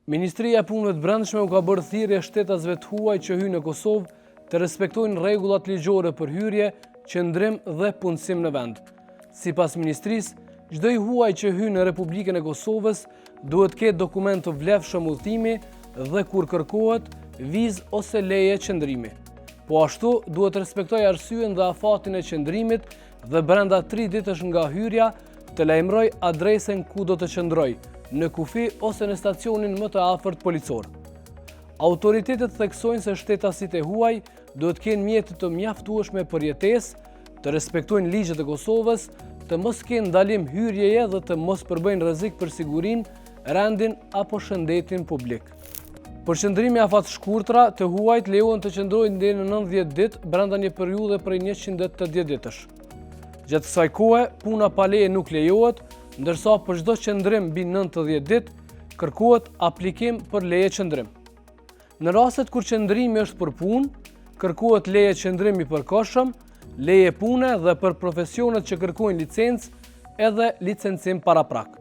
Ministria e Punëve të Brendshme u ka bërë thirrje shtetasve të huaj që hyjnë në Kosovë të respektojnë rregullat ligjore për hyrje, qëndrim dhe punësim në vend. Sipas ministrisë, çdo i huaj që hyn në Republikën e Kosovës duhet të ketë dokument të vlefshëm udhëtimi dhe kur kërkohet vizë ose leje qëndrimi. Po ashtu duhet të respektojë arsyeën dhe afatin e qëndrimit dhe brenda 3 ditësh nga hyrja të lajmëroj adresën ku do të qëndrojë, në kufi ose në stacionin më të afërt policor. Autoritetet theksojnë se shtetasit e huaj duhet kenë mjete të mjaftueshme për jetesë, të respektojnë ligjet e Kosovës, të mos kenë ndalim hyrjeje dhe të mos përbëjnë rrezik për sigurinë, rendin apo shëndetin publik. Për qëndrime afat shkurtra, të huajt lejohen të qëndrojnë deri në 90 ditë brenda një periudhe prej 180 ditësh. Gjatë kësaj kohe, puna pa leje nuk lejohet, ndërsa për çdo qëndrim mbi 90 ditë kërkohet aplikim për leje qëndrim. Në rastet kur qëndrimi është për punë, kërkohet leje qëndrimi i përkohshëm, leje pune dhe për profesionet që kërkojnë licencë edhe licencim paraprak.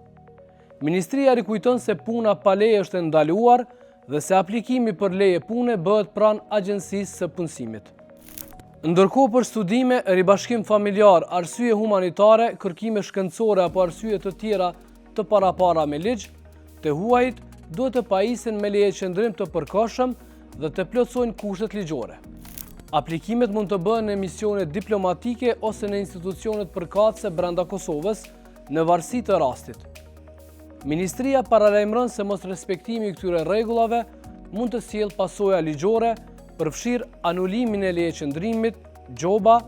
Ministria rikujton se puna pa leje është ndaluar dhe se aplikimi për leje pune bëhet pranë Agjencisë së Punësimit. Ndërkohë për studime, ribashkim familjar, arsye humanitare, kërkime shkencore apo arsye të tjera të parapara me ligj, të huajt duhet të pajisin me leje qëndrim të përkohshëm dhe të plotësojnë kushtet ligjore. Aplikimet mund të bëhen në misione diplomatike ose në institucionet përkatëse brenda Kosovës, në varësi të rastit. Ministria paralajmëron se mos respektimi i këtyre rregullave mund të sjellë pasoja ligjore, përfshirë anulimin e leje qëndrimit, gjoba,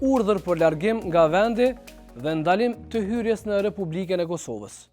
urdhër për largim nga vendi dhe ndalim të hyrjes në Republikën e Kosovës.